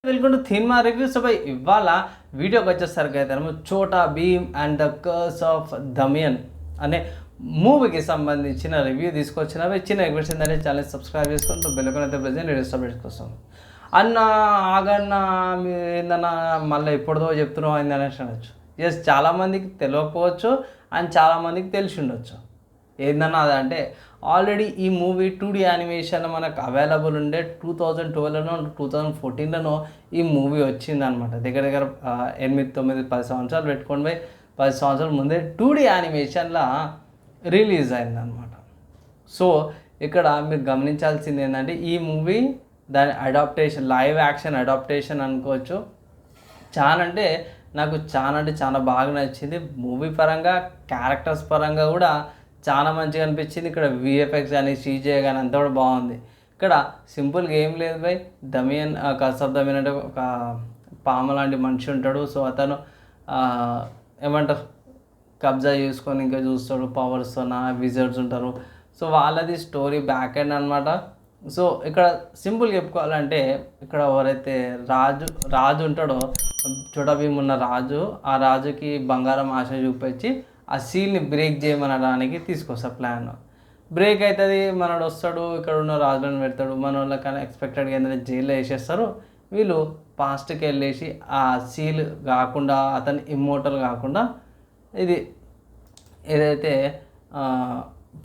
Welcome to cinema reviews. బై ఇవాళ వీడియోకి వచ్చేసరికి అయితే Chhota Bheem and the curse of Damian అనే మూవీకి సంబంధించిన రివ్యూ తీసుకొచ్చినవి. చిన్న రిక్వెస్ట్ ఏంటంటే ఛానల్ సబ్స్క్రైబ్ చేసుకొని బెల్కన్ అయితే ప్రెజెంట్ లేటెస్ట్ అప్డేట్స్ కోసం. అన్న ఆగన్న మీరు ఏందన్నా మళ్ళీ ఎప్పుడుదో చెప్తున్నావు అయింది అనేసి అనొచ్చు. ఎస్, చాలామందికి తెలియకపోవచ్చు అండ్ చాలామందికి తెలిసి ఉండొచ్చు. ఏందన్నా అదంటే ఆల్రెడీ ఈ మూవీ 2D యానిమేషన్ మనకు అవైలబుల్ ఉండే 2012లోనో 2014లోనో ఈ మూవీ వచ్చిందనమాట. దగ్గర 8, 9, 10 సంవత్సరాలు పెట్టుకొని పోయి 10 సంవత్సరాల ముందే 2D యానిమేషన్లో రిలీజ్ అయిందనమాట. సో ఇక్కడ మీరు గమనించాల్సింది ఏంటంటే ఈ మూవీ దాని అడాప్టేషన్, లైవ్ యాక్షన్ అడాప్టేషన్ అనుకోవచ్చు. నాకు చాలా బాగా నచ్చింది. మూవీ పరంగా, క్యారెక్టర్స్ పరంగా కూడా చాలా మంచిగా అనిపించింది. ఇక్కడ విఎఫ్ఎక్స్ కానీ సీజే కానీ అంతా కూడా బాగుంది. ఇక్కడ సింపుల్గా ఏం లేదు బై, దమియన్ కర్స్ ఆఫ్ దమియన్ అంటే ఒక పాము లాంటి మనిషి ఉంటాడు. సో అతను ఏమంటారు కబ్జా చేసుకొని ఇంకా చూస్తాడు, పవర్స్తో విజర్డ్స్ ఉంటారు. సో వాళ్ళది స్టోరీ బ్యాక్ ఎండ్ అనమాట. సో ఇక్కడ సింపుల్గా చెప్పుకోవాలంటే ఇక్కడ ఎవరైతే రాజు ఉంటాడో, చోటా భీమ్ ఉన్న రాజు, ఆ రాజుకి బంగారం ఆశ చూపించి ఆ సీల్ని బ్రేక్ చేయమనడానికి తీసుకొస్తారు ప్లాన్. బ్రేక్ అవుతుంది, మనోడు వస్తాడు, ఇక్కడ ఉన్న రాజులను పెడతాడు. మన వాళ్ళకన్నా ఎక్స్పెక్టెడ్గా ఏంటంటే జైల్లో వేసేస్తారు. వీళ్ళు పాస్ట్కి వెళ్ళేసి ఆ సీల్ కాకుండా, అతను ఇమ్మోర్టల్ కాకుండా ఇది ఏదైతే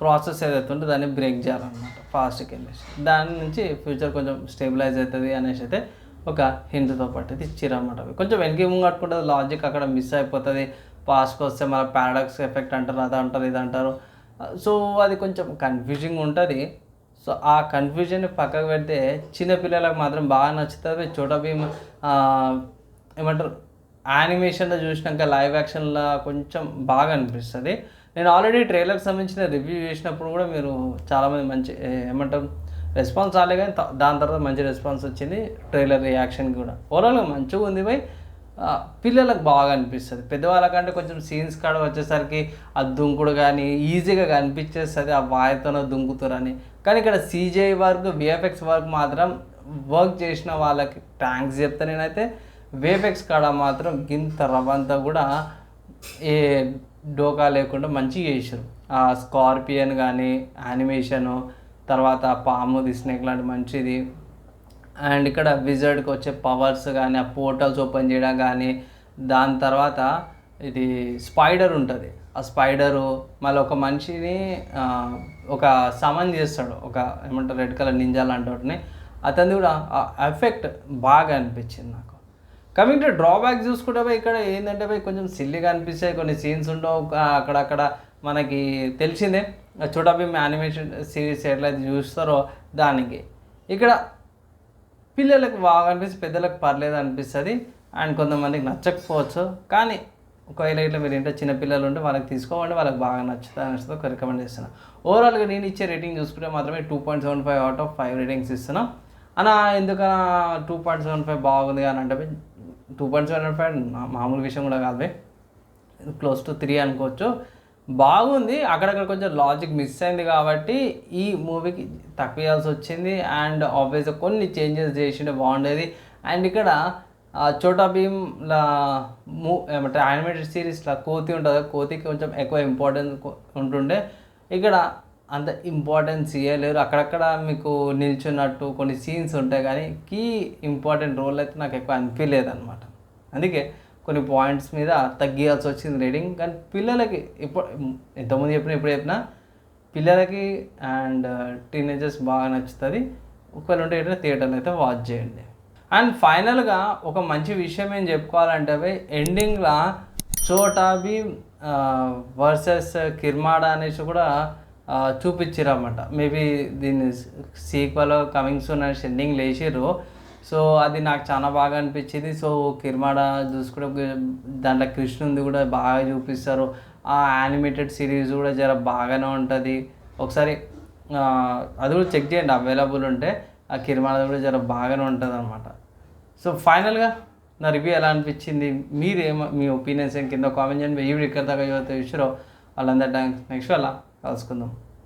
ప్రాసెస్ ఏదైతే ఉంటుందో దాన్ని బ్రేక్ చేయాలన్నమాట పాస్ట్కి వెళ్ళేసి. దాని నుంచి ఫ్యూచర్ కొంచెం స్టేబిలైజ్ అవుతుంది అనేసి అయితే ఒక హింట్తో పాటు ఇది ఇచ్చిరన్నమాట. కొంచెం వెనక్కి ముంగట్టుకుంటుంది, లాజిక్ అక్కడ మిస్ అయిపోతుంది. పాస్ట్కి వస్తే మన పారాడాక్స్ ఎఫెక్ట్ అంటారు, అది అంటారు, ఇది అంటారు. సో అది కొంచెం కన్ఫ్యూజింగ్ ఉంటుంది. సో ఆ కన్ఫ్యూజన్ని పక్కకు పెడితే చిన్నపిల్లలకు మాత్రం బాగా నచ్చుతుంది. చోటా భీమ్ ఏమంటారు యానిమేషన్లో చూసినాక లైవ్ యాక్షన్లో కొంచెం బాగా అనిపిస్తుంది. నేను ఆల్రెడీ ట్రైలర్కి సంబంధించిన రివ్యూ చేసినప్పుడు కూడా మీరు చాలామంది మంచి ఏమంటారు రెస్పాన్స్ రాలే, కానీ దాని తర్వాత మంచి రెస్పాన్స్ వచ్చింది ట్రైలర్ రియాక్షన్కి కూడా. ఓవరాల్గా మంచిగా ఉంది బై. పిల్లలకు బాగా అనిపిస్తుంది. పెద్దవాళ్ళకంటే కొంచెం సీన్స్ కాడ వచ్చేసరికి ఆ దుంకుడు కానీ ఈజీగా కనిపించేస్తుంది, ఆ వాయితోనో దుంకుతారని. కానీ ఇక్కడ సీజీఐ వర్క్, విఎఫ్ఎక్స్ వర్క్ మాత్రం వర్క్ చేసిన వాళ్ళకి థ్యాంక్స్ చెప్తా నేనైతే. విఎఫ్ఎక్స్ కాడ మాత్రం గింత రవంతా కూడా ఏ డోకా లేకుండా మంచిగా చేసారు. ఆ స్కార్పియన్ కానీ యానిమేషను, తర్వాత పాము స్నేక్ లాంటి మంచిది. అండ్ ఇక్కడ విజర్డ్కి వచ్చే పవర్స్ కానీ, ఆ పోర్టల్స్ ఓపెన్ చేయడం కానీ, దాని తర్వాత ఇది స్పైడర్ ఉంటుంది. ఆ స్పైడరు మళ్ళీ ఒక మనిషిని ఒక సమన్ చేస్తాడు, ఒక ఏమంటారు రెడ్ కలర్ నింజా లాంటి వాటిని. అతనిది కూడా ఆ ఎఫెక్ట్ బాగా అనిపించింది నాకు. కమింగ్ టు డ్రాబ్యాక్ చూసుకుంటే పోయి ఇక్కడ ఏంటంటే పోయి కొంచెం సిల్లీగా అనిపిస్తాయి కొన్ని సీన్స్ ఉండవు. అక్కడక్కడ మనకి తెలిసిందే చోటా భీమ్ యానిమేషన్ సిరీస్ ఎట్లయితే చూస్తారో దానికి. ఇక్కడ పిల్లలకు బాగా అనిపిస్తుంది, పెద్దలకు పర్లేదు అనిపిస్తుంది. అండ్ కొంతమందికి నచ్చకపోవచ్చు, కానీ ఒకవేళ ఇట్లా మీరు ఏంటో చిన్నపిల్లలు ఉంటే వాళ్ళకి తీసుకోవండి, వాళ్ళకి బాగా నచ్చుతుంది అనేసి ఒక రికమెండ్ చేస్తున్నాను. ఓవరాల్గా నేను ఇచ్చే రేటింగ్ చూసుకుంటే మాత్రమే 2.75 అవుట్ ఆఫ్ 5 రేటింగ్స్ ఇస్తున్నాం. అలా ఎందుకన్నా 2.75 బాగుంది అని అంటే 2.75 మామూలు విషయం కూడా కాదు, క్లోజ్ టు 3 అనుకోవచ్చు. బాగుంది, అక్కడక్కడ కొంచెం లాజిక్ మిస్ అయింది కాబట్టి ఈ మూవీకి తక్కువ ఇవ్వాల్సి వచ్చింది. అండ్ ఆబ్వియస్గా కొన్ని చేంజెస్ చేసిండే బాగుండేది. అండ్ ఇక్కడ చోటా భీమ్లా ఏమంటారు యానిమేటెడ్ సిరీస్లో కోతి ఉంటుంది, కోతికి కొంచెం ఎక్కువ ఇంపార్టెన్స్ ఉంటుండే. ఇక్కడ అంత ఇంపార్టెన్స్ ఇవ్వలేరు. అక్కడక్కడ మీకు నిల్చున్నట్టు కొన్ని సీన్స్ ఉంటాయి, కానీ కీ ఇంపార్టెంట్ రోల్ అయితే నాకు ఎక్కువ అనిపించలేదు అనమాట. అందుకే కొన్ని పాయింట్స్ మీద తగ్గియాల్సి వచ్చింది రేటింగ్. కానీ పిల్లలకి ఎంతమంది ఇప్పుడు చెప్పినా పిల్లలకి అండ్ టీనేజర్స్ బాగా నచ్చుతుంది. ఒకవేళ ఉంటే ఏంటంటే థియేటర్లో అయితే వాచ్ చేయండి. అండ్ ఫైనల్గా ఒక మంచి విషయం ఏం చెప్పుకోవాలంటే ఎండింగ్లో చోటా భీమ్ వర్సెస్ కిర్మాడా అనేసి కూడా చూపించారన్నమాట. మేబీ దీన్ని సీక్వెల్ కమింగ్ సూన్ అనేసి ఎండింగ్ లేచిర్రు. సో అది నాకు చాలా బాగా అనిపించింది. సో కిర్మాడా చూసుకుంటే దాంట్లో కృష్ణుంది కూడా బాగా చూపిస్తారు. ఆ యానిమేటెడ్ సిరీస్ కూడా జర బాగానే ఉంటుంది. ఒకసారి అది కూడా చెక్ చేయండి, అవైలబుల్ ఉంటే. ఆ కిర్మాడా కూడా జర బాగానే ఉంటుంది అనమాట. సో ఫైనల్గా నా రివ్యూ ఎలా అనిపించింది, మీ ఒపీనియన్స్ కింద కామెంట్ చేయండి. ఈ వీడియో ఇక్కడ దాకా యువత విషయంలో వాళ్ళందరూ థ్యాంక్స్. నెక్స్ట్ అలా కలుసుకుందాం.